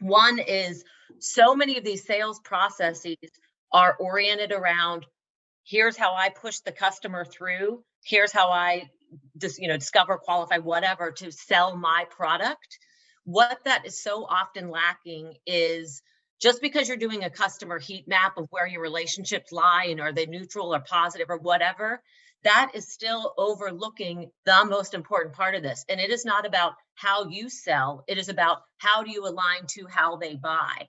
One is, so many of these sales processes are oriented around, here's how I push the customer through, here's how I discover, qualify, whatever, to sell my product. What that is so often lacking is, just because you're doing a customer heat map of where your relationships lie and are they neutral or positive or whatever, that is still overlooking the most important part of this. And it is not about how you sell, it is about how do you align to how they buy.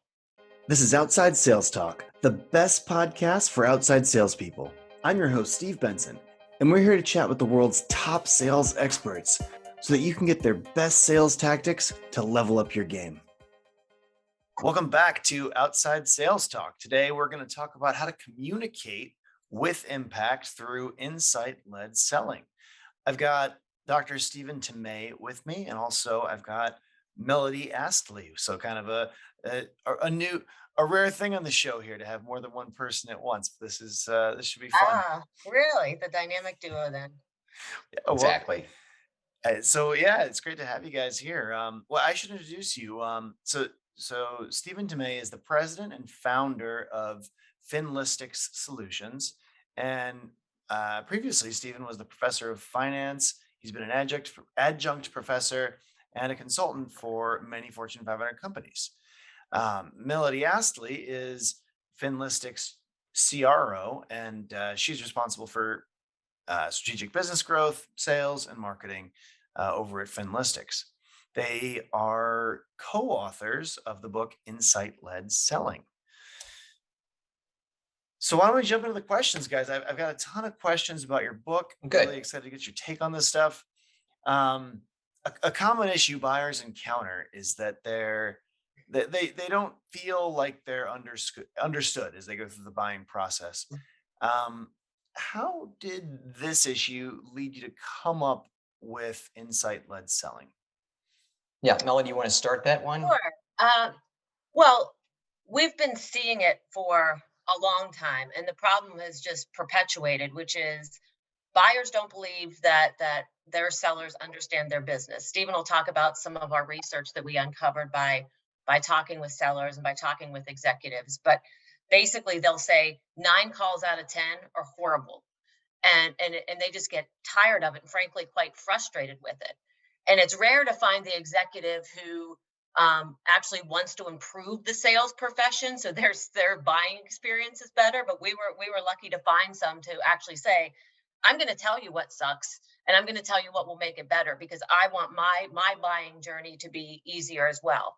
This is Outside Sales Talk, the best podcast for outside salespeople. I'm your host, Steve Benson, and we're here to chat with the world's top sales experts so that you can get their best sales tactics to level up your game. Welcome back to Outside Sales Talk. Today, we're going to talk about how to communicate with impact through insight-led selling. I've got Dr. Timme with me, and also I've got Melody Astley. So kind of a rare thing on the show here to have more than one person at once. This should be fun. Really? The dynamic duo then. Yeah, well, Exactly. so yeah, it's great to have you guys here. Well, I should introduce you. So Stephen Timme is the president and founder of FinListics Solutions, and previously Stephen was the professor of finance. He's been an adjunct professor and a consultant for many Fortune 500 companies. Melody Astley is FinListics CRO, and she's responsible for strategic business growth, sales, and marketing over at FinListics. They are co-authors of the book InsightLed Selling. So why don't we jump into the questions, guys? I've got a ton of questions about your book. I'm really excited to get your take on this stuff. A common issue buyers encounter is that they don't feel like they're understood as they go through the buying process. How did this issue lead you to come up with insight-led selling? Yeah, Melody, you want to start that one? Sure. Well, we've been seeing it for a long time, and the problem has just perpetuated, which is buyers don't believe that their sellers understand their business. Stephen will talk about some of our research that we uncovered by talking with sellers and by talking with executives. But basically, they'll say 9 calls out of 10 are horrible, and they just get tired of it and frankly quite frustrated with it. And it's rare to find the executive who actually wants to improve the sales profession, so their buying experience is better. But we were lucky to find some to actually say, I'm going to tell you what sucks, and I'm going to tell you what will make it better, because I want my buying journey to be easier as well.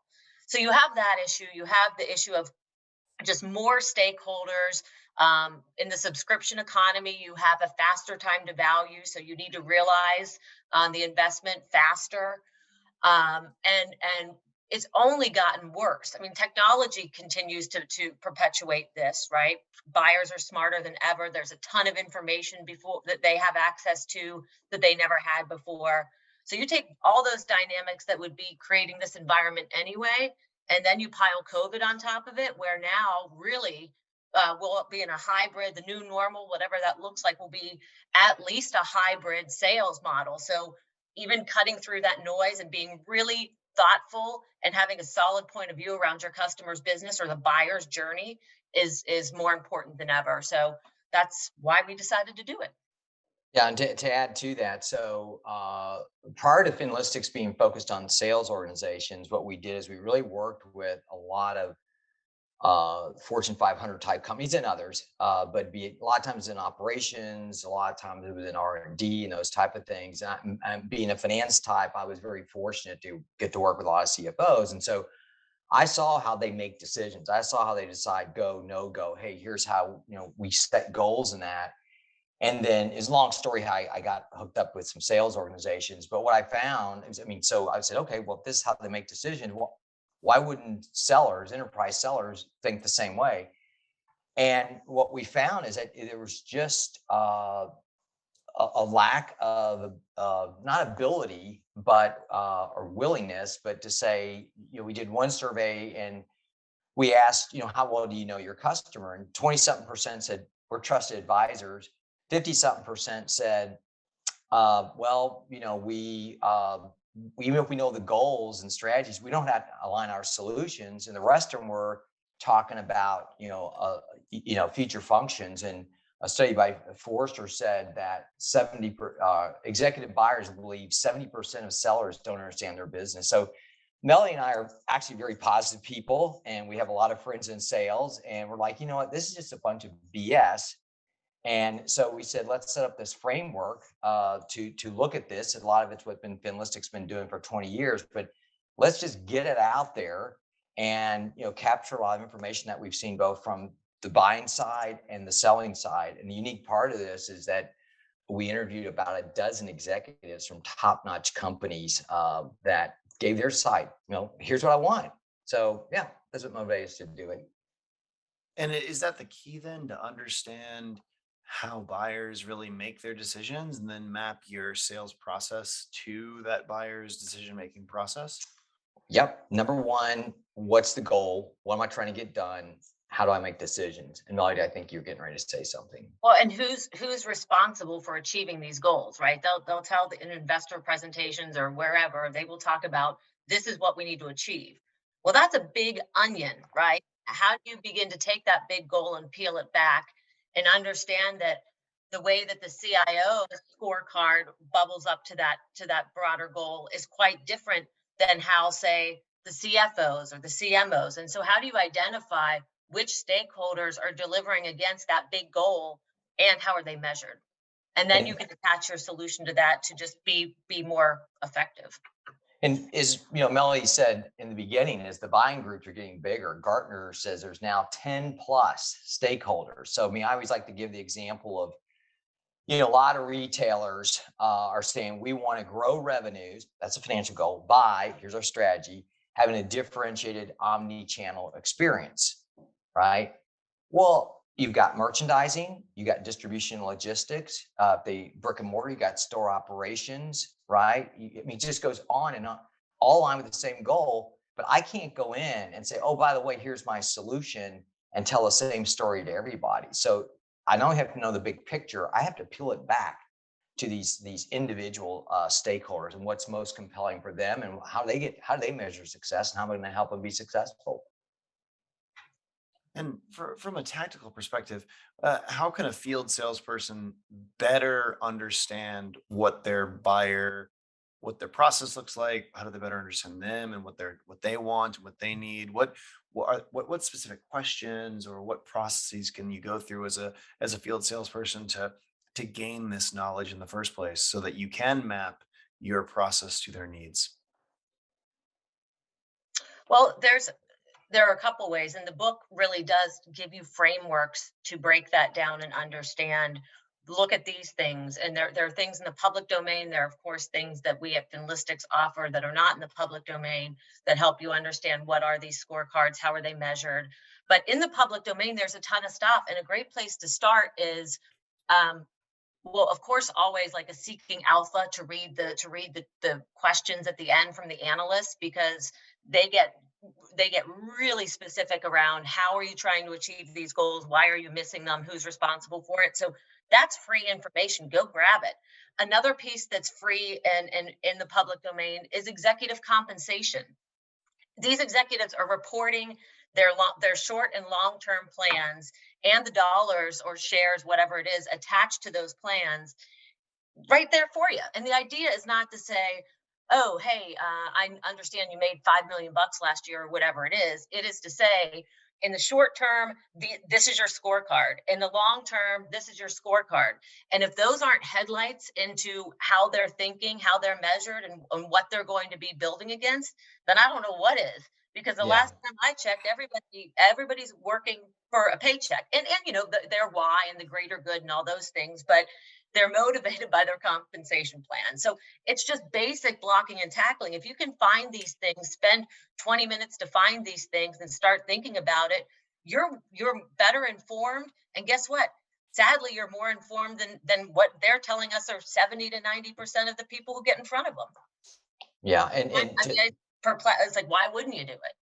So you have that issue. You have the issue of just more stakeholders. In the subscription economy, you have a faster time to value, so you need to realize the investment faster. And it's only gotten worse. I mean, technology continues to perpetuate this, right? Buyers are smarter than ever. There's a ton of information before that they have access to that they never had before. So you take all those dynamics that would be creating this environment anyway, and then you pile COVID on top of it, where now really we'll be in a hybrid, the new normal, whatever that looks like, will be at least a hybrid sales model. So even cutting through that noise and being really thoughtful and having a solid point of view around your customer's business or the buyer's journey is more important than ever. So that's why we decided to do it. Yeah, and to add to that, so prior to FinListics being focused on sales organizations, what we did is we really worked with a lot of Fortune 500 type companies and others, but a lot of times in operations, a lot of times it was in R&D and those type of things. And being a finance type, I was very fortunate to get to work with a lot of CFOs. And so I saw how they make decisions. I saw how they decide go, no go. Hey, here's how, we set goals in that. And then it's a long story how I got hooked up with some sales organizations. But what I found is, so I said, okay, well, if this is how they make decisions, why wouldn't enterprise sellers think the same way? And what we found is that there was just a lack of not ability, but or willingness, but to say, we did one survey and we asked, how well do you know your customer? And 20-something% said we're trusted advisors. 50-something% said, we even if we know the goals and strategies, we don't have to align our solutions. And the rest of them were talking about, future functions. And a study by Forrester said that executive buyers believe 70% of sellers don't understand their business. So Melanie and I are actually very positive people, and we have a lot of friends in sales, and we're like, you know what, this is just a bunch of BS. And so we said, let's set up this framework to look at this. And a lot of it's what FinListics been doing for 20 years, but let's just get it out there and capture a lot of information that we've seen both from the buying side and the selling side. And the unique part of this is that we interviewed about a dozen executives from top-notch companies that gave their side. Here's what I want. So yeah, that's what motivates us to do it. And is that the key then, to understand how buyers really make their decisions and then map your sales process to that buyer's decision-making process? Yep. Number one, what's the goal? What am I trying to get done? How do I make decisions? And Melody, I think you're getting ready to say something. Well, and who's responsible for achieving these goals, right? They'll tell in investor presentations or wherever, they will talk about, this is what we need to achieve. Well, that's a big onion, right? How do you begin to take that big goal and peel it back and understand that the way that the CIO scorecard bubbles up to that broader goal is quite different than how, say, the CFOs or the CMOs. And so how do you identify which stakeholders are delivering against that big goal and how are they measured? And then you can attach your solution to that to just be more effective. And as Melody said in the beginning, as the buying groups are getting bigger, Gartner says there's now 10 plus stakeholders. So I always like to give the example of, a lot of retailers are saying we want to grow revenues. That's a financial goal. Here's our strategy, having a differentiated omni-channel experience, right? Well, you've got merchandising, you got distribution and logistics, the brick and mortar, you got store operations, right? It just goes on and on, all aligned with the same goal. But I can't go in and say, oh, by the way, here's my solution, and tell the same story to everybody. So I don't have to know the big picture. I have to peel it back to these individual stakeholders and what's most compelling for them, and how do they measure success, and how am I going to help them be successful. And from a tactical perspective, how can a field salesperson better understand what their process looks like? How do they better understand them and what they want and what they need? What specific questions or what processes can you go through as a field salesperson to gain this knowledge in the first place, so that you can map your process to their needs? Well, there are a couple ways, and the book really does give you frameworks to break that down and understand. Look at these things, and there are things in the public domain. There are, of course, things that we at FinListics offer that are not in the public domain that help you understand what are these scorecards, how are they measured. But in the public domain, there's a ton of stuff, and a great place to start is, well, of course, always like a Seeking Alpha to read the questions at the end from the analysts, because they get really specific around how are you trying to achieve these goals, why are you missing them, who's responsible for it. So that's free information. Go grab it. Another piece that's free and in the public domain is executive compensation. These executives are reporting their short and long-term plans and the dollars or shares, whatever it is, attached to those plans right there for you. And the idea is not to say, oh, hey, I understand you made $5 million last year or whatever it is. It is to say, in the short term, this is your scorecard. In the long term, this is your scorecard. And if those aren't headlights into how they're thinking, how they're measured, and what they're going to be building against, then I don't know what is. Because the last time I checked, everybody's working for a paycheck, and their why and the greater good and all those things, but they're motivated by their compensation plan. So it's just basic blocking and tackling. If you can find these things, spend 20 minutes to find these things and start thinking about it, you're better informed. And guess what? Sadly, you're more informed than what they're telling us are 70 to 90% of the people who get in front of them. Yeah. It's like, why wouldn't you do it?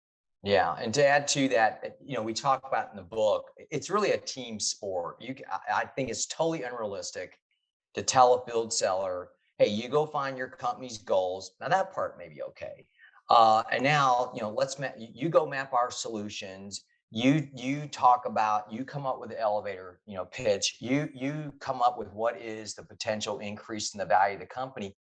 Yeah. And to add to that, we talk about in the book, it's really a team sport. I think it's totally unrealistic to tell a field seller, hey, you go find your company's goals. Now that part may be okay. And now, you go map our solutions. You talk about, you come up with the elevator, pitch. You come up with what is the potential increase in the value of the company.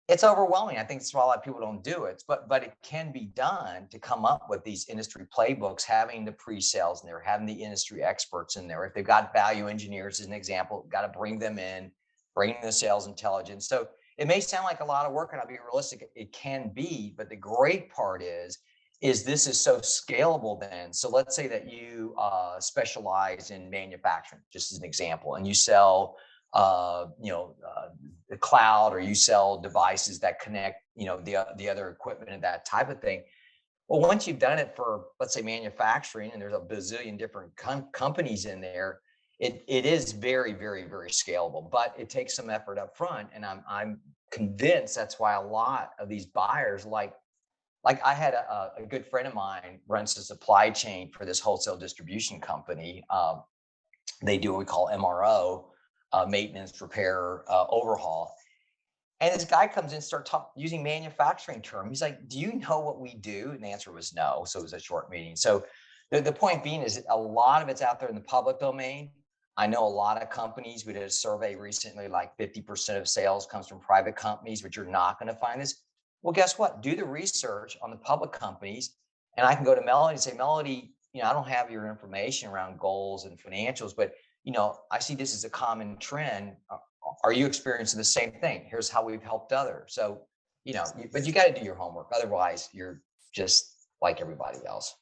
It's overwhelming. I think that's why a lot of people don't do it, but it can be done to come up with these industry playbooks, having the pre-sales in there, having the industry experts in there. If they've got value engineers as an example, got to bring them in, bring the sales intelligence. So it may sound like a lot of work, and I'll be realistic, it can be, but the great part is this is so scalable then. So let's say that you specialize in manufacturing, just as an example, and you sell the cloud, or you sell devices that connect, the other equipment and that type of thing. Well, once you've done it for, let's say, manufacturing, and there's a bazillion different companies in there, it is very, very, very scalable, but it takes some effort up front. And I'm convinced that's why a lot of these buyers, like I had a good friend of mine runs the supply chain for this wholesale distribution company. They do what we call MRO, maintenance, repair, overhaul. And this guy comes in and starts using manufacturing term. He's like, do you know what we do? And the answer was no. So it was a short meeting. So the point being is a lot of it's out there in the public domain. I know a lot of companies, we did a survey recently, like 50% of sales comes from private companies, but you're not going to find this. Well, guess what? Do the research on the public companies. And I can go to Melody and say, Melody, I don't have your information around goals and financials, but I see this as a common trend. Are you experiencing the same thing? Here's how we've helped others. So, but you got to do your homework. Otherwise, you're just like everybody else.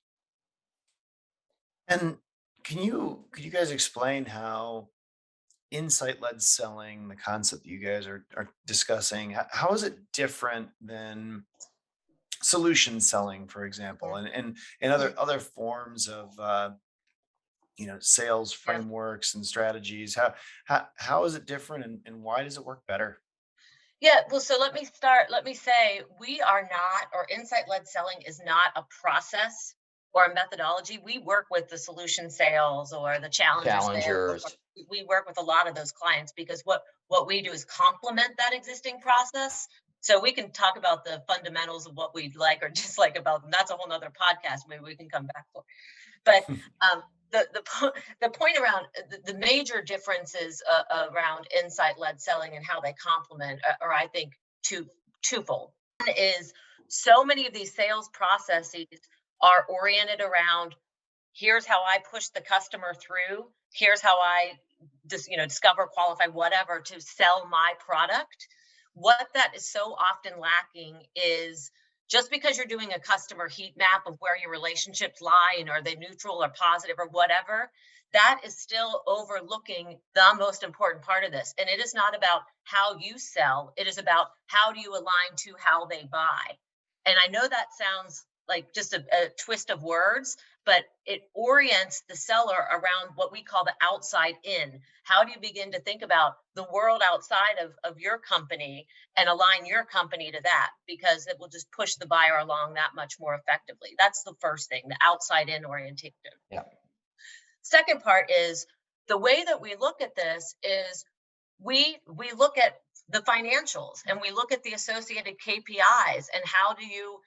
And could you guys explain how insight-led selling, the concept that you guys are discussing, how is it different than solution selling, for example, and other forms of sales frameworks and strategies? How is it different, and why does it work better? Yeah, well, so let me say, we are not, or insight-led selling is not a process or a methodology. We work with the solution sales or the challenger sales. Challengers. We work with a lot of those clients because what we do is complement that existing process. So we can talk about the fundamentals of what we'd like or dislike about them. That's a whole nother podcast maybe we can come back for. But the point around the major differences around insight-led selling and how they complement are, I think, twofold. One is, so many of these sales processes are oriented around, here's how I push the customer through, here's how I discover, qualify, whatever, to sell my product. What that is so often lacking is, just because you're doing a customer heat map of where your relationships lie and are they neutral or positive or whatever, that is still overlooking the most important part of this. And it is not about how you sell, it is about how do you align to how they buy. And I know that sounds like just a twist of words, but it orients the seller around what we call the outside in. How do you begin to think about the world outside of your company and align your company to that? Because it will just push the buyer along that much more effectively. That's the first thing, the outside in orientation. Yeah. Second part is, the way that we look at this is we look at the financials and we look at the associated KPIs, and how do you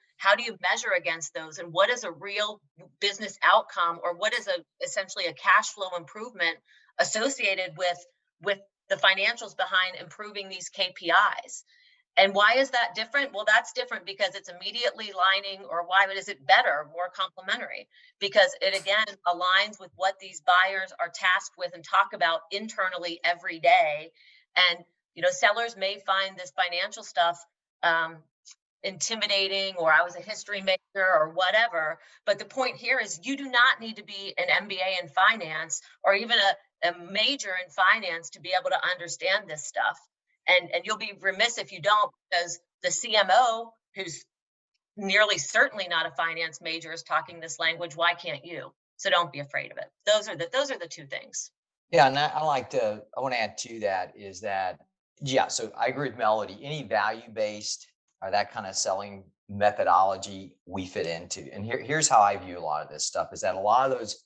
measure against those, and what is a real business outcome, or what is essentially a cash flow improvement associated with the financials behind improving these KPIs. And why is that different? Well, that's different because it's immediately lining, or why is it better, more complementary? Because it again aligns with what these buyers are tasked with and talk about internally every day. And sellers may find this financial stuff intimidating, or I was a history major or whatever. But the point here is, you do not need to be an MBA in finance or even a major in finance to be able to understand this stuff. And you'll be remiss if you don't, because the CMO, who's nearly certainly not a finance major, is talking this language. Why can't you? So don't be afraid of it. Those are the two things. Yeah, and I want to add to that is that, yeah, so I agree with Melody. Any value-based or that kind of selling methodology we fit into. And here's how I view a lot of this stuff, is that a lot of those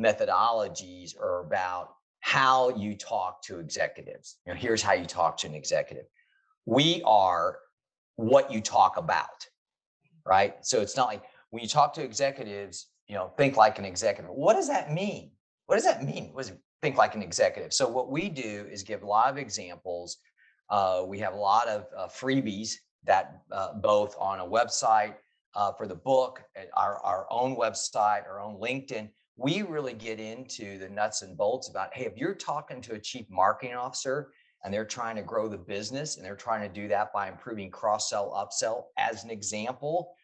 methodologies are about how you talk to executives. Here's how you talk to an executive. we are what you talk about, right? So it's not like when you talk to executives, think like an executive. What does that mean? What does that mean? What does it think like an executive? So what we do is give a lot of examples. We have a lot of freebies that both on a website for the book, at our own website, our own LinkedIn. We really get into the nuts and bolts about, hey, if you're talking to a chief marketing officer and they're trying to grow the business and they're trying to do that by improving cross-sell, upsell, as an example,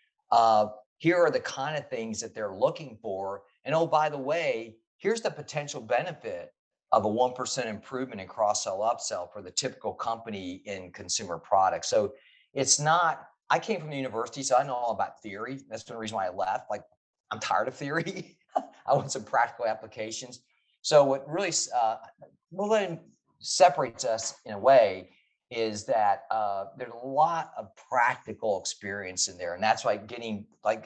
here are the kind of things that they're looking for. And oh, by the way, here's the potential benefit of a 1% improvement in cross-sell, upsell for the typical company in consumer products. So it's not, I came from the university, so I know all about theory. That's the reason why I left. Like, I'm tired of theory. I want some practical applications. So what really separates us in a way is that there's a lot of practical experience in there. And that's why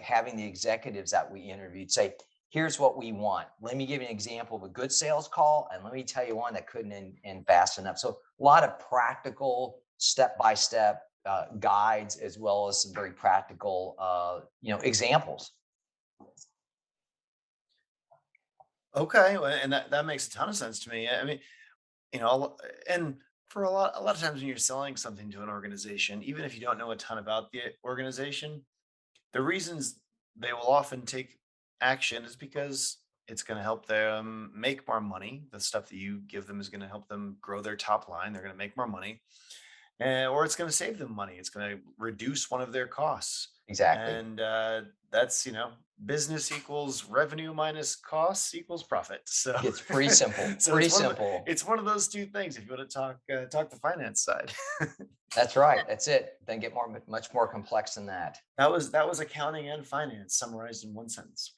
having the executives that we interviewed say, here's what we want. Let me give you an example of a good sales call, and let me tell you one that couldn't end fast enough. So a lot of practical step-by-step guides, as well as some very practical examples. Okay, well, and that makes a ton of sense to me. I mean, and for a lot of times when you're selling something to an organization, even if you don't know a ton about the organization, the reasons they will often take action is because it's going to help them make more money. The stuff that you give them is going to help them grow their top line. They're going to make more money, or it's going to save them money. It's going to reduce one of their costs. Exactly. And that's, business equals revenue minus costs equals profit. So it's pretty simple. So pretty it's simple. It's one of those two things. If you want to talk the finance side. That's right. That's it. Then get much more complex than that. That was accounting and finance summarized in one sentence.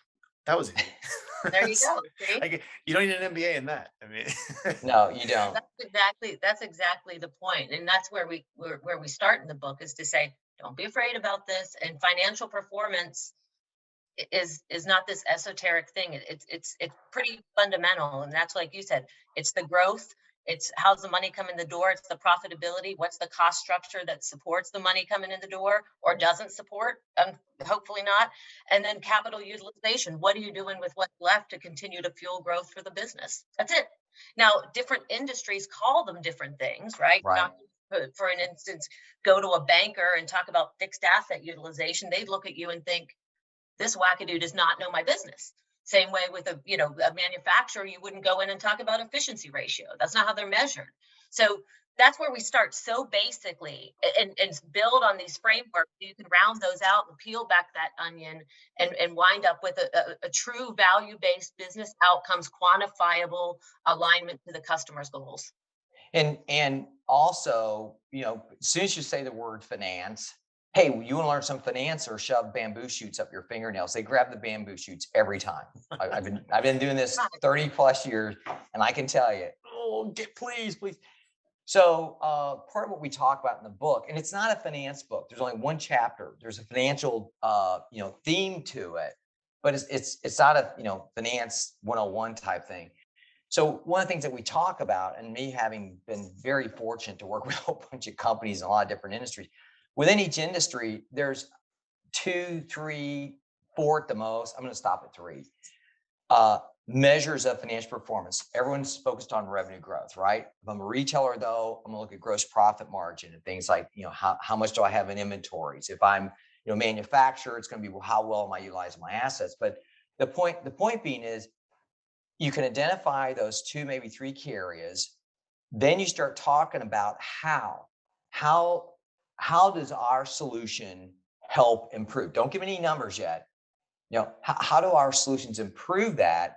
That was easy. There you go. See? You don't need an MBA in that. I mean, no, you don't. That's exactly the point, and that's where we start in the book, is to say, don't be afraid about this. And financial performance is not this esoteric thing. It's pretty fundamental, and that's like you said. It's the growth. It's how's the money come in the door. It's the profitability. What's the cost structure that supports the money coming in the door or doesn't support? Hopefully not. And then capital utilization. What are you doing with what's left to continue to fuel growth for the business? That's it. Now, different industries call them different things, right? Right. Not, for an instance, go to a banker and talk about fixed asset utilization. They'd look at you and think, this wackadoo does not know my business. Same way with a manufacturer, you wouldn't go in and talk about efficiency ratio. That's not how they're measured. So that's where we start so basically and build on these frameworks. You can round those out and peel back that onion and wind up with a true value-based business outcomes, quantifiable alignment to the customer's goals. And also, as soon as you say the word finance, hey, you want to learn some finance, or shove bamboo shoots up your fingernails? They grab the bamboo shoots every time. I've been doing this 30 plus years, and I can tell you, please. So part of what we talk about in the book, and it's not a finance book. There's only one chapter. There's a financial theme to it, but it's not a finance 101 type thing. So one of the things that we talk about, and me having been very fortunate to work with a whole bunch of companies in a lot of different industries, within each industry, there's 2, 3, 4 at the most. I'm going to stop at 3 measures of financial performance. Everyone's focused on revenue growth, right? If I'm a retailer, though, I'm going to look at gross profit margin and things like, how much do I have in inventories? If I'm, manufacturer, it's going to be, well, how well am I utilizing my assets? But the point being is, you can identify those 2, maybe 3 key areas. Then you start talking about how does our solution help improve? Don't give any numbers yet. How do our solutions improve that?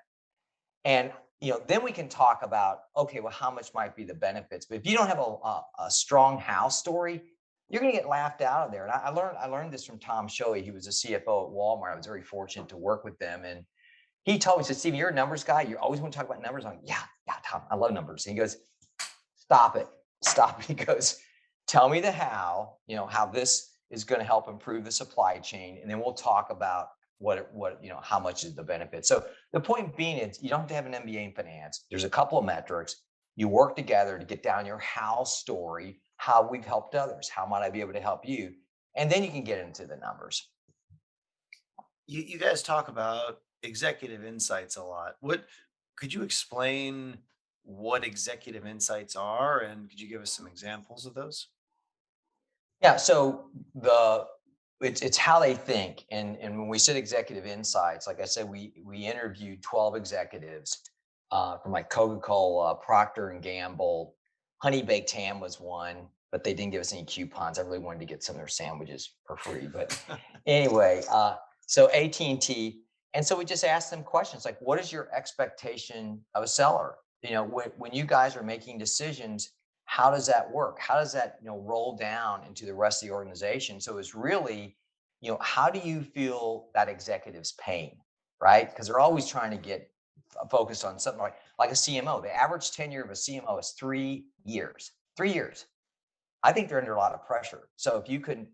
And then we can talk about, okay, well, how much might be the benefits? But if you don't have a strong house story, you're going to get laughed out of there. And I learned this from Tom Shoei. He was a CFO at Walmart. I was very fortunate to work with them, and he told me, he said, Steven, you're a numbers guy. You always want to talk about numbers. I'm like, yeah, Tom, I love numbers. And he goes, stop it. He goes, tell me the how, how this is going to help improve the supply chain. And then we'll talk about how much is the benefit. So the point being is, you don't have to have an MBA in finance. There's a couple of metrics. You work together to get down your how story. how we've helped others. How might I be able to help you? And then you can get into the numbers. You guys talk about executive insights a lot. What could you explain what executive insights are, and could you give us some examples of those? Yeah. So it's how they think. And when we said executive insights, like I said, we interviewed 12 executives from like Coca-Cola, Procter and Gamble, Honey Baked Ham was one, but they didn't give us any coupons. I really wanted to get some of their sandwiches for free. But anyway, so AT&T. And so we just asked them questions like, what is your expectation of a seller? When you guys are making decisions, how does that work? How does that, roll down into the rest of the organization? So it's really, how do you feel that executive's pain, right? Because they're always trying to get focused on something like a CMO. The average tenure of a CMO is 3 years. 3 years. I think they're under a lot of pressure. So if you can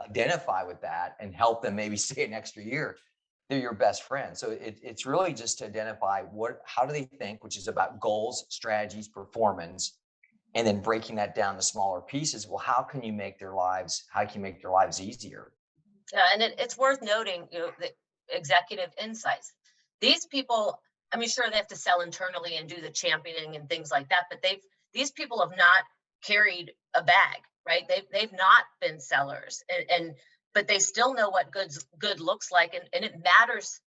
identify with that and help them maybe stay an extra year, they're your best friend. So it's really just to identify how do they think, which is about goals, strategies, performance, and then breaking that down to smaller pieces. Well, how can you make their lives easier? Yeah, and it's worth noting, the executive insights. These people, I mean, sure, they have to sell internally and do the championing and things like that, but these people have not carried a bag, right? They've not been sellers, and but they still know what good looks like, and it matters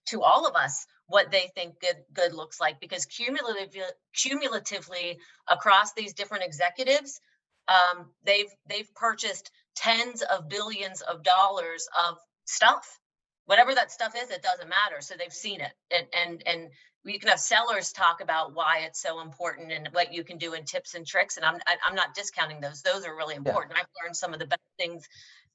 to all of us what they think good looks like, because cumulatively across these different executives, they've purchased tens of billions of dollars of stuff. Whatever that stuff is, it doesn't matter. So they've seen it, and we can have sellers talk about why it's so important and what you can do in tips and tricks. And I'm not discounting those. Those are really Yeah. important. I've learned some of the best things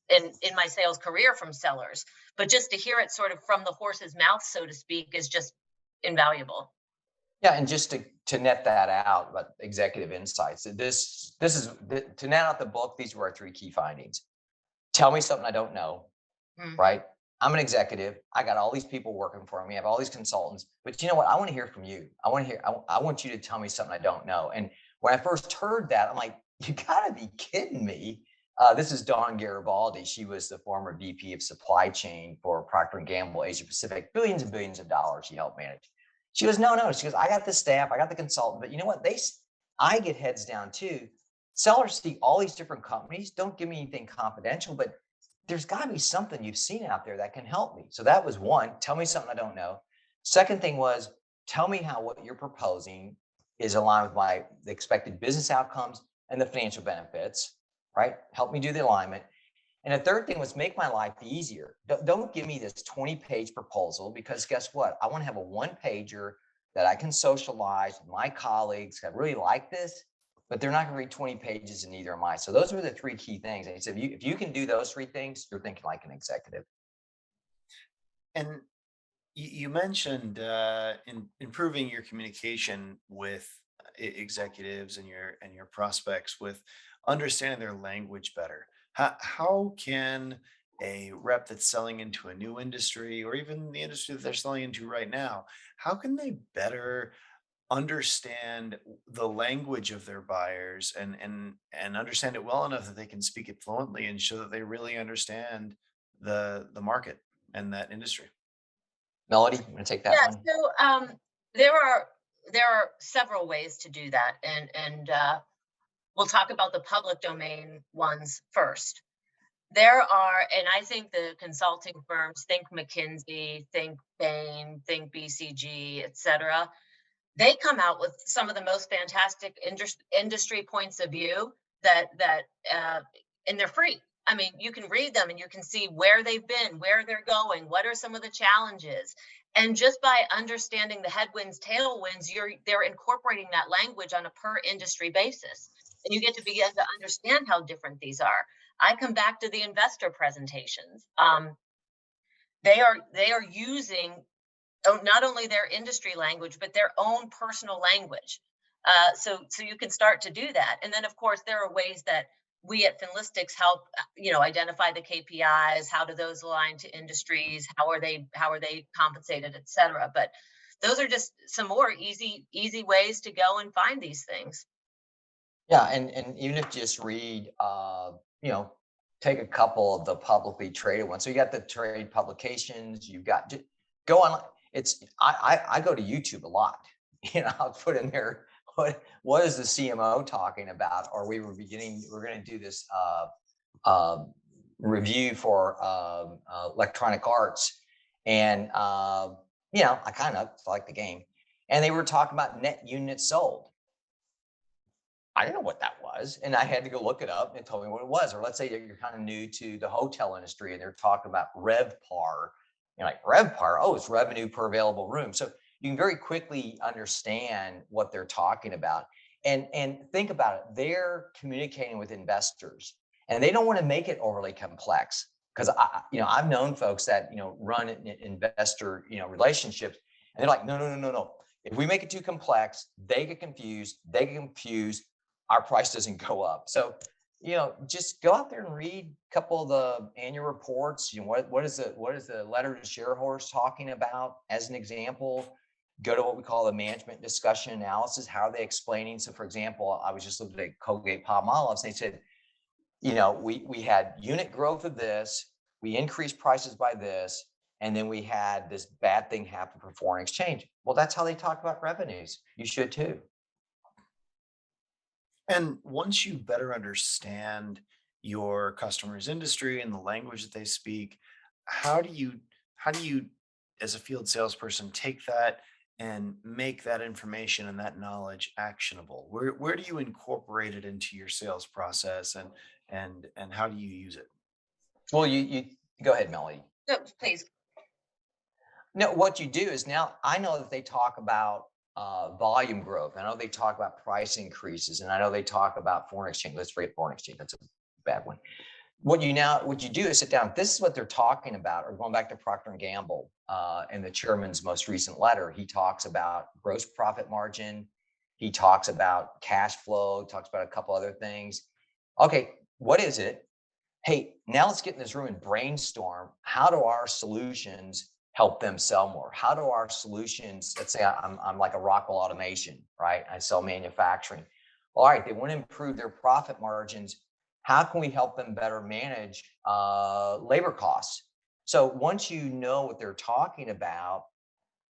in my sales career from sellers, but just to hear it sort of from the horse's mouth, so to speak, is just invaluable. Yeah, and just to net that out about executive insights, to net out the book. These were our 3 key findings. Tell me something I don't know, Mm. right? I'm an executive. I got all these people working for me. I have all these consultants. But you know what? I want to hear from you. I want you to tell me something I don't know. And when I first heard that, I'm like, you got to be kidding me. This is Dawn Garibaldi. She was the former VP of supply chain for Procter & Gamble Asia Pacific, billions and billions of dollars she helped manage. She goes, no. She goes, I got the staff, I got the consultant, but you know what? I get heads down too. Sellers see all these different companies. Don't give me anything confidential, but there's got to be something you've seen out there that can help me. So that was one. Tell me something I don't know. Second thing was, tell me how what you're proposing is aligned with the expected business outcomes and the financial benefits, right? Help me do the alignment. And the third thing was, make my life easier. Don't give me this 20-page proposal, because guess what? I want to have a one-pager that I can socialize with my colleagues. I really like this, but they're not going to read 20 pages, and neither am I. So those were the 3 key things. And he said, if you can do those 3 things, you're thinking like an executive. And you mentioned in improving your communication with executives and your prospects with understanding their language better. How can a rep that's selling into a new industry, or even the industry that they're selling into right now, how can they better understand the language of their buyers, and understand it well enough that they can speak it fluently and show that they really understand the market and that industry? Melody, I'm going to take that Yeah, one. so there are several ways to do that, and we'll talk about the public domain ones first. There are, and I think the consulting firms, think McKinsey, think Bain, think BCG, et cetera, they come out with some of the most fantastic industry points of view that and they're free. I mean, you can read them and you can see where they've been, where they're going, what are some of the challenges. And just by understanding the headwinds, tailwinds, they're incorporating that language on a per industry basis. And you get to begin to understand how different these are. I come back to the investor presentations. They are using not only their industry language, but their own personal language. So you can start to do that. And then, of course, there are ways that we at FinListics help, identify the KPIs. How do those align to industries? How are they compensated, et cetera? But those are just some more easy ways to go and find these things. Yeah, and even if you just read, you know, take a couple of the publicly traded ones. So you got the trade publications. You've got go on. It's I go to YouTube a lot. I'll put in there what is the CMO talking about, or we're going to do this uh, review for electronic arts, and I kind of like the game, and they were talking about net units sold. I didn't know what that was. And I had to go look it up and it told me what it was. Or let's say you're kind of new to the hotel industry and they're talking about RevPAR. You're like, RevPAR, oh, it's revenue per available room. So you can very quickly understand what they're talking about. And think about it. They're communicating with investors and they don't want to make it overly complex. Because I've known folks that run investor relationships, and they're like, no, no, no, no, no. If we make it too complex, they get confused. They get confused, our price doesn't go up. So, just go out there and read a couple of the annual reports. What is the letter to shareholders talking about as an example? Go to what we call the management discussion analysis. How are they explaining? So, for example, I was just looking at Colgate Palmolive. They said, we had unit growth of this, we increased prices by this, and then we had this bad thing happen for foreign exchange. Well, that's how they talk about revenues. You should too. And once you better understand your customer's industry and the language that they speak, how do you as a field salesperson take that and make that information and that knowledge actionable? Where do you incorporate it into your sales process, and how do you use it? Well, you go ahead, Melody. No, please. No, what you do is now I know that they talk about volume growth. I know they talk about price increases, and I know they talk about foreign exchange. Let's forget foreign exchange. That's a bad one. What you do is sit down. This is what they're talking about. Or going back to Procter and Gamble in the chairman's most recent letter, he talks about gross profit margin. He talks about cash flow. Talks about a couple other things. Okay, what is it? Hey, now let's get in this room and brainstorm. How do our solutions help them sell more? How do our solutions, let's say I'm like a Rockwell Automation, right? I sell manufacturing. All right, they want to improve their profit margins. How can we help them better manage labor costs? So once you know what they're talking about,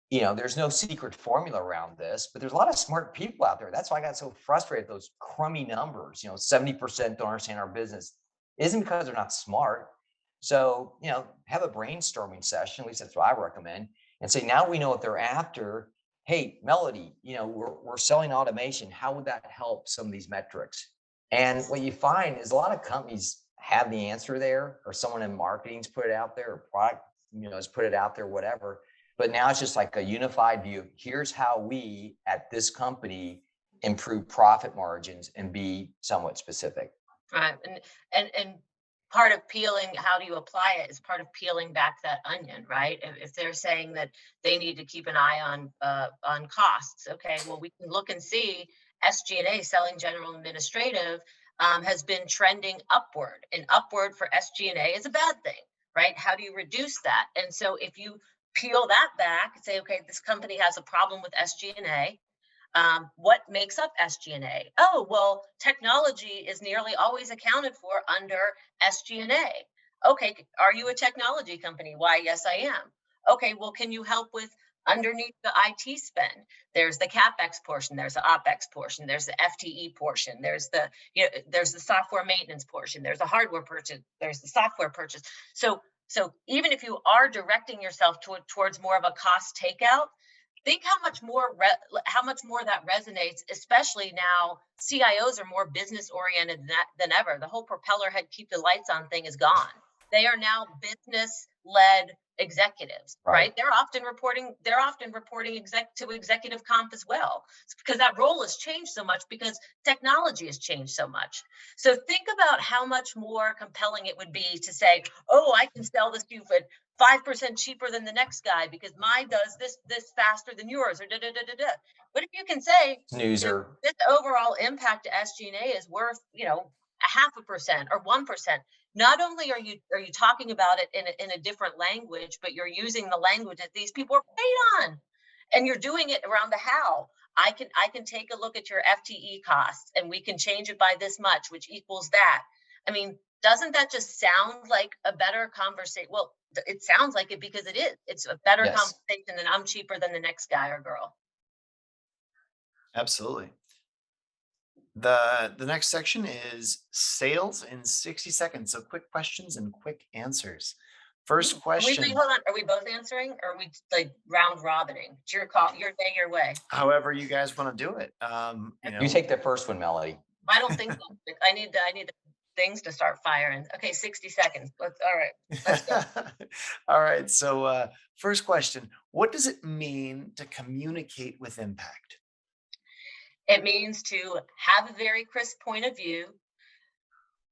there's no secret formula around this, but there's a lot of smart people out there. That's why I got so frustrated with those crummy numbers. 70% don't understand our business. Isn't because they're not smart. So, have a brainstorming session, at least that's what I recommend, and say, now we know what they're after. Hey, Melody, we're selling automation. How would that help some of these metrics? And what you find is a lot of companies have the answer there, or someone in marketing's put it out there, or product, has put it out there, whatever. But now it's just like a unified view. Here's how we at this company improve profit margins and be somewhat specific. Right. And part of peeling, how do you apply it, is part of peeling back that onion, right? If they're saying that they need to keep an eye on costs, okay, well, we can look and see SG&A, selling general administrative, has been trending upward, and upward for SG&A is a bad thing, right? How do you reduce that? And so if you peel that back and say, okay, this company has a problem with SG&A. What makes up SG&A? Oh, well, technology is nearly always accounted for under SG&A. Okay, are you a technology company? Why, yes, I am. Okay, well, can you help with underneath the IT spend? There's the CapEx portion, there's the OpEx portion, there's the FTE portion, there's the software maintenance portion, there's the hardware purchase, there's the software purchase. So even if you are directing yourself towards more of a cost takeout, think how much more that resonates, especially now CIOs are more business oriented than ever. The whole propeller head keep the lights on thing is gone. They are now business led executives, right? They're often reporting to executive comp as well, because that role has changed so much because technology has changed so much. So think about how much more compelling it would be to say, oh, I can sell this to you for 5% cheaper than the next guy because mine does this faster than yours, or da da da da da. But if you can say Snoozer. This overall impact to SG&A is worth, a 0.5% or 1%. Not only are you talking about it in a different language, but you're using the language that these people are paid on, and you're doing it around the how. I can take a look at your FTE costs and we can change it by this much, which equals that. I mean, doesn't that just sound like a better conversation? Well, it sounds like it because it is. It's a better Yes. conversation than I'm cheaper than the next guy or girl. Absolutely. The next section is sales in 60 seconds. So quick questions and quick answers. First Wait, question, hold on. Are we both answering or are we like round robining? It's your call, your day, your way. however you guys want to do it. You take the first one, Melody. I don't think so. I need the things to start firing. Okay, 60 seconds. All right. Let's go. All right. So first question, what does it mean to communicate with impact? It means to have a very crisp point of view,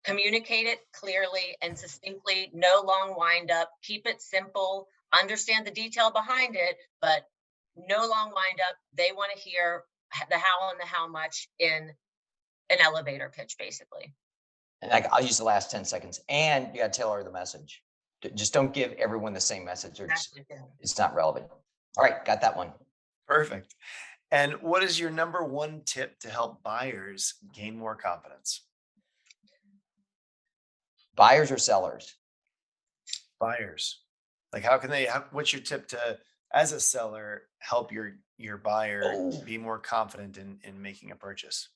communicate it clearly and succinctly, no long wind up, keep it simple, understand the detail behind it, but no long wind up. They want to hear the how and the how much in an elevator pitch, basically. And I'll use the last 10 seconds. And you got to tailor the message. Just don't give everyone the same message. Or it's not relevant. All right, got that one. Perfect. And what is your number one tip to help buyers gain more confidence? Buyers or sellers? Buyers. Like what's your tip to, as a seller, help your buyer be more confident in making a purchase?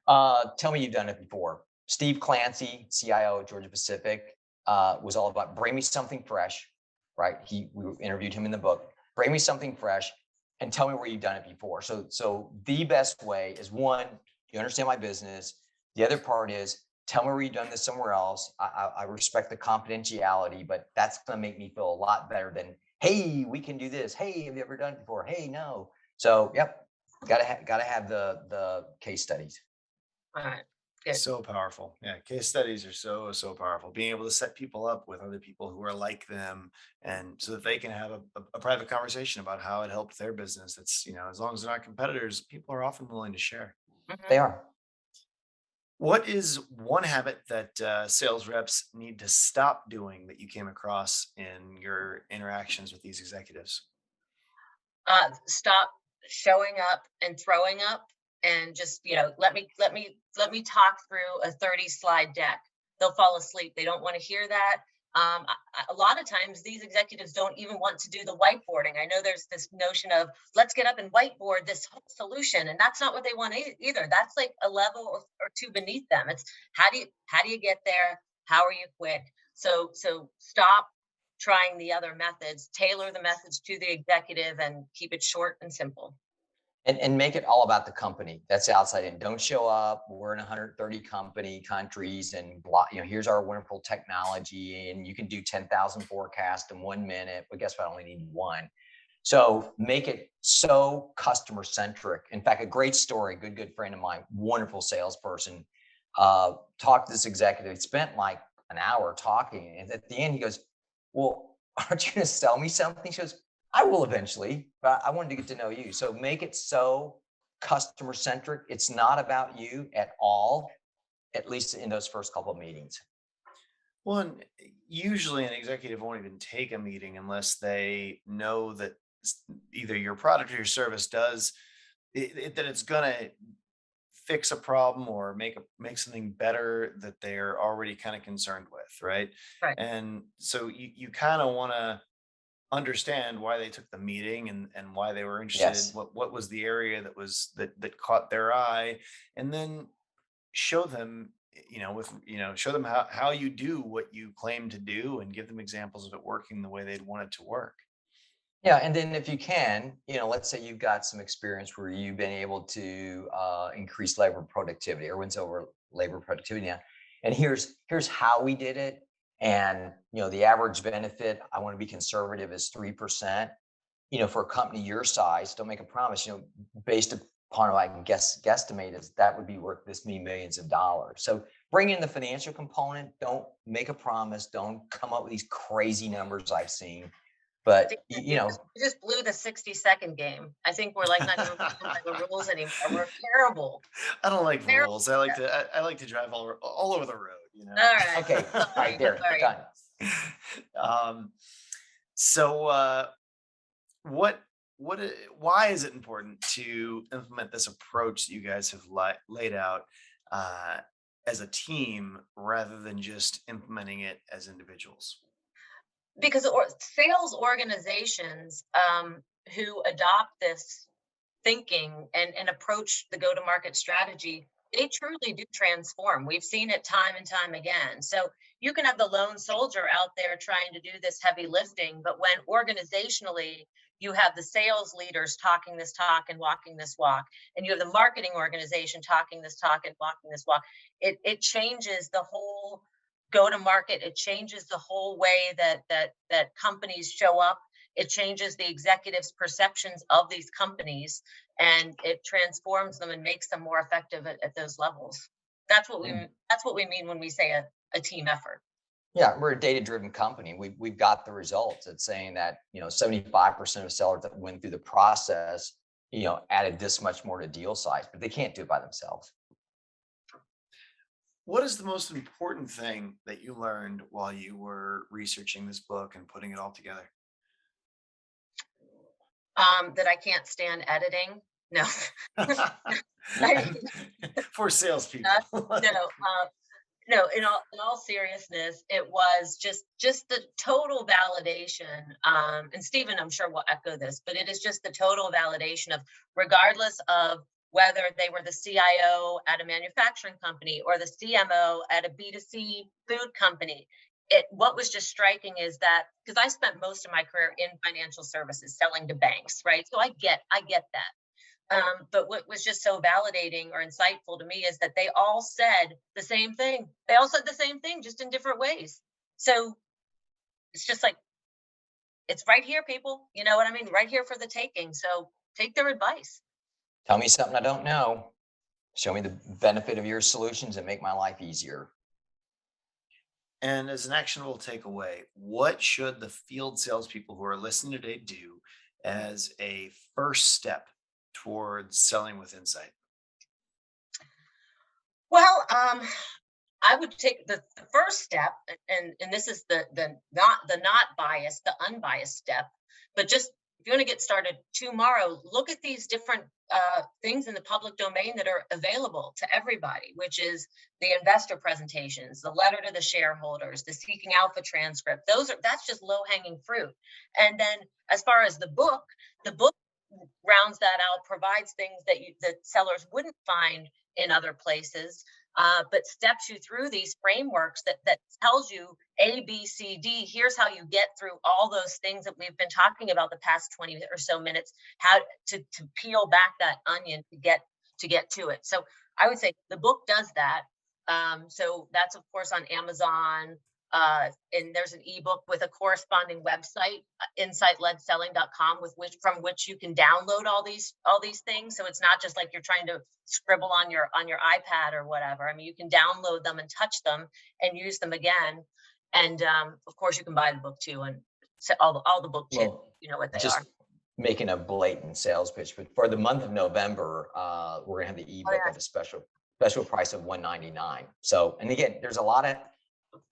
Tell me you've done it before. Steve Clancy, CIO at Georgia Pacific, was all about bring me something fresh, right? We interviewed him in the book. Bring me something fresh and tell me where you've done it before. So the best way is, one, you understand my business. The other part is tell me where you've done this somewhere else. I respect the confidentiality, but that's going to make me feel a lot better than, hey, we can do this. Hey, have you ever done it before? Hey, no. So, yep, gotta have the case studies. All right. Good. So powerful. Yeah. Case studies are so powerful. Being able to set people up with other people who are like them, and so that they can have a private conversation about how it helped their business. It's, as long as they're not competitors, people are often willing to share. They are. What is one habit that sales reps need to stop doing that you came across in your interactions with these executives? Stop showing up and throwing up and just, let me talk through a 30 slide deck. They'll fall asleep. They don't want to hear that. A lot of times these executives don't even want to do the whiteboarding. I know there's this notion of let's get up and whiteboard this whole solution, and that's not what they want either. That's like a level or two beneath them. It's how do you get there? How are you quick? So stop trying the other methods, tailor the message to the executive and keep it short and simple. And make it all about the company. That's outside in. Don't show up. We're in 130 countries and here's our wonderful technology, and you can do 10,000 forecasts in 1 minute, but guess what? I only need one. So make it so customer centric. In fact, a great story, good friend of mine, wonderful salesperson, talked to this executive, spent like an hour talking. And at the end, he goes, well, aren't you going to sell me something? She goes, I will eventually, but I wanted to get to know you. So make it so customer centric. It's not about you at all, at least in those first couple of meetings. Well, and usually an executive won't even take a meeting unless they know that either your product or your service does that it's going to fix a problem or make something better that they're already kind of concerned with, right? Right. And so you kind of want to understand why they took the meeting and why they were interested. Yes. What was the area that caught their eye, and then show them, show them how you do what you claim to do, and give them examples of it working the way they'd want it to work. Yeah, and then if you can, let's say you've got some experience where you've been able to increase labor productivity. Everyone's over labor productivity now, and here's how we did it. And the average benefit, I want to be conservative, is 3%. For a company your size, don't make a promise. Based upon what I can guesstimate is that would be worth this many millions of dollars. So bring in the financial component. Don't make a promise. Don't come up with these crazy numbers I've seen. But you just blew the 60-second game. I think we're like not even playing by the rules anymore. We're terrible. I don't like rules. I like to drive all over the road. All right. Okay. All right, there. Done. So what why is it important to implement this approach that you guys have laid out uh, as a team rather than just implementing it as individuals? Because sales organizations who adopt this thinking and approach the go-to-market strategy, they truly do transform. We've seen it time and time again. So you can have the lone soldier out there trying to do this heavy lifting, but when organizationally you have the sales leaders talking this talk and walking this walk, and you have the marketing organization talking this talk and walking this walk, it changes the whole go to market. It changes the whole way that companies show up. It changes the executives' perceptions of these companies, and it transforms them and makes them more effective at those levels. That's what we Mm. that's what we mean when we say a team effort. Yeah, we're a data-driven company. We've got the results. It's saying that 75% of sellers that went through the process, added this much more to deal size, but they can't do it by themselves. What is the most important thing that you learned while you were researching this book and putting it all together? That I can't stand editing. No, I, For salespeople. uh, no. No, in all seriousness, it was just the total validation. And Stephen, I'm sure will echo this, but it is just the total validation of, regardless of whether they were the CIO at a manufacturing company or the CMO at a B2C food company. What was just striking is that, because I spent most of my career in financial services selling to banks, right? So I get that. But what was just so validating or insightful to me is that they all said the same thing. They all said the same thing, just in different ways. So it's just like, it's right here, people. You know what I mean? Right here for the taking. So take their advice. Tell me something I don't know. Show me the benefit of your solutions and make my life easier. And as an actionable takeaway, what should the field salespeople who are listening today do as a first step towards selling with insight? Well, I would take the first step, and this is the not biased, the unbiased step, but just if you want to get started tomorrow, look at these different things in the public domain that are available to everybody, which is the investor presentations, the letter to the shareholders, the Seeking Alpha transcript. That's just low hanging fruit. And then as far as the book rounds that out, provides things that sellers wouldn't find in other places, but steps you through these frameworks that tells you A, B, C, D. Here's how you get through all those things that we've been talking about the past 20 or so minutes. How to peel back that onion to get to it. So I would say the book does that. So that's of course on Amazon. And there's an ebook with a corresponding website, InsightLedSelling.com, from which you can download all these things. So it's not just like you're trying to scribble on your iPad or whatever. I mean, you can download them and touch them and use them again. And of course, you can buy the book too, and so all the book kit, Well, you know what they just are. making a blatant sales pitch, but for the month of November, we're gonna have the Oh ebook yeah, at a special price of $199. So, and again, there's a lot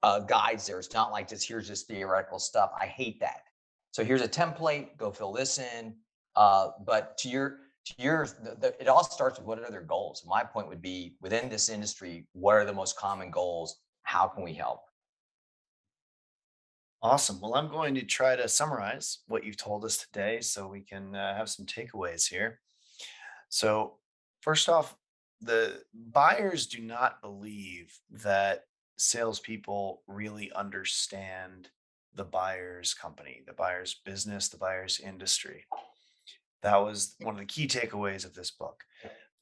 of guides there. It's not like just here's just theoretical stuff. I hate that. So here's a template. Go fill this in. But it all starts with what are their goals. My point would be, within this industry, what are the most common goals? How can we help? Awesome. Well, I'm going to try to summarize what you've told us today so we can have some takeaways here. So, first off, the buyers do not believe that salespeople really understand the buyer's company, the buyer's business, the buyer's industry. That was one of the key takeaways of this book.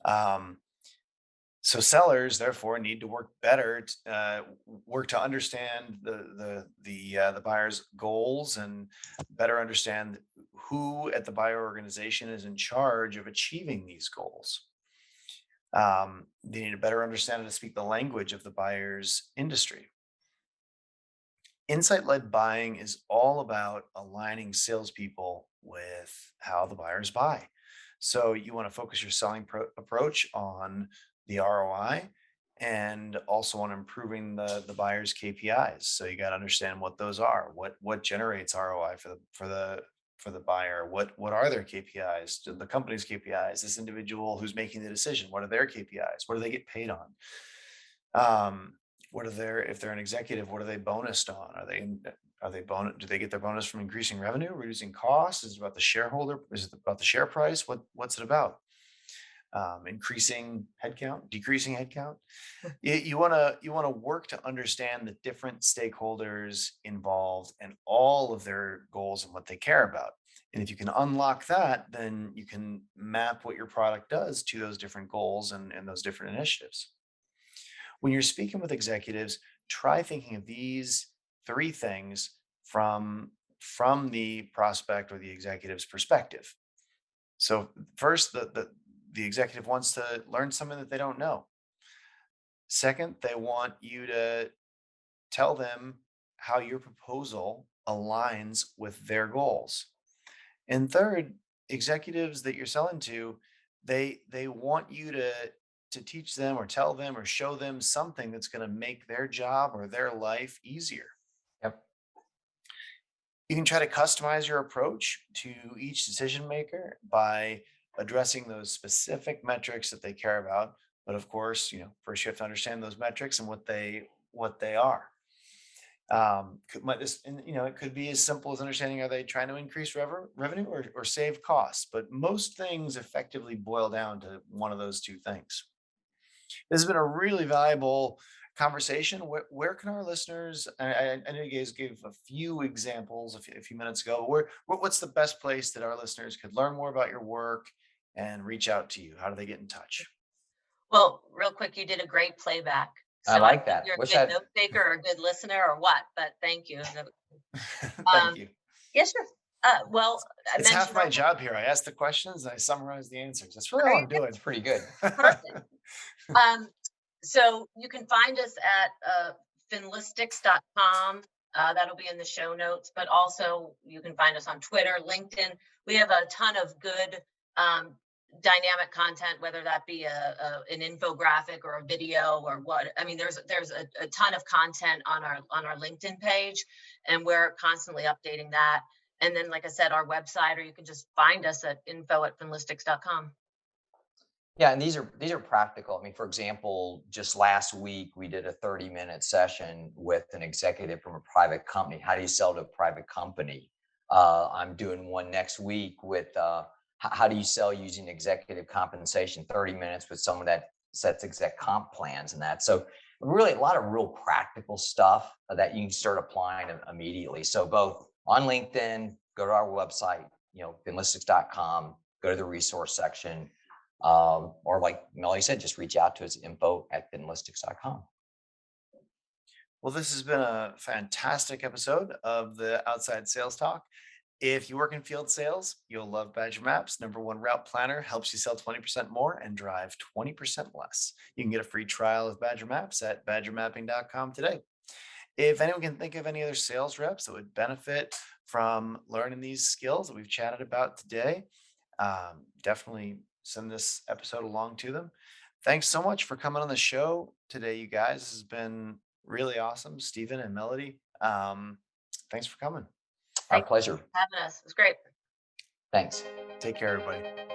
Um, so sellers therefore need to work better, work to understand the buyer's goals and better understand who at the buyer organization is in charge of achieving these goals. They need to better understand and to speak the language of the buyer's industry. Insight led buying is all about aligning salespeople with how the buyers buy. So you want to focus your selling approach on the ROI and also on improving the buyer's KPIs. So you got to understand what those are. What generates ROI for the buyer? What are their KPIs? The company's KPIs, this individual who's making the decision, what are their KPIs? What do they get paid on? What are their, if they're an executive, what are they bonused on? Do they get their bonus from increasing revenue, reducing costs? Is it about the shareholder? Is it about the share price? What's it about? Increasing headcount, decreasing headcount. You want to work to understand the different stakeholders involved and all of their goals and what they care about. And if you can unlock that, then you can map what your product does to those different goals and those different initiatives. When you're speaking with executives, try thinking of these three things from the prospect or the executive's perspective. So first, the executive wants to learn something that they don't know. Second, they want you to tell them how your proposal aligns with their goals. And third, executives that you're selling to, they want you to teach them or tell them or show them something that's going to make their job or their life easier. Yep. You can try to customize your approach to each decision maker by addressing those specific metrics that they care about. But of course, first you have to understand those metrics and what they are. It could be as simple as understanding, are they trying to increase revenue or save costs? But most things effectively boil down to one of those two things. This has been a really valuable conversation. Where can our listeners, I know you guys gave a few examples a few minutes ago, but what's the best place that our listeners could learn more about your work and reach out to you? How do they get in touch? Well, real quick, you did a great playback. I So I like think that. you're a Wish good I note taker or a good listener or what, but thank you. Thank Um, you. yeah, sure. Well, I It's half mentioned my earlier, job here. I ask the questions and I summarize the answers. That's really there all you I'm go. doing. It's pretty good. Perfect. So you can find us at finlistics.com. That'll be in the show notes, but also you can find us on Twitter, LinkedIn. We have a ton of good dynamic content, whether that be an infographic or a video or what. I mean, there's a ton of content on our LinkedIn page, and we're constantly updating that. And then, like I said, our website, or you can just find us at info@finlistics.com. Yeah, and these are practical. I mean, for example, just last week we did a 30-minute session with an executive from a private company. How do you sell to a private company? I'm doing one next week with how do you sell using executive compensation? 30 minutes with someone that sets exec comp plans and that. So really a lot of real practical stuff that you can start applying immediately. So both on LinkedIn, go to our website, finlistics.com, go to the resource section. Or like Melody said, just reach out to us, info@finlistics.com. Well, this has been a fantastic episode of the Outside Sales Talk. If you work in field sales, you'll love Badger Maps. #1 route planner, helps you sell 20% more and drive 20% less. You can get a free trial of Badger Maps at badgermapping.com today. If anyone can think of any other sales reps that would benefit from learning these skills that we've chatted about today, definitely send this episode along to them. Thanks so much for coming on the show today, you guys. This has been really awesome. Stephen and Melody, thanks for coming. Our Thank you pleasure. for having us. It was great. Thanks. Take care, everybody.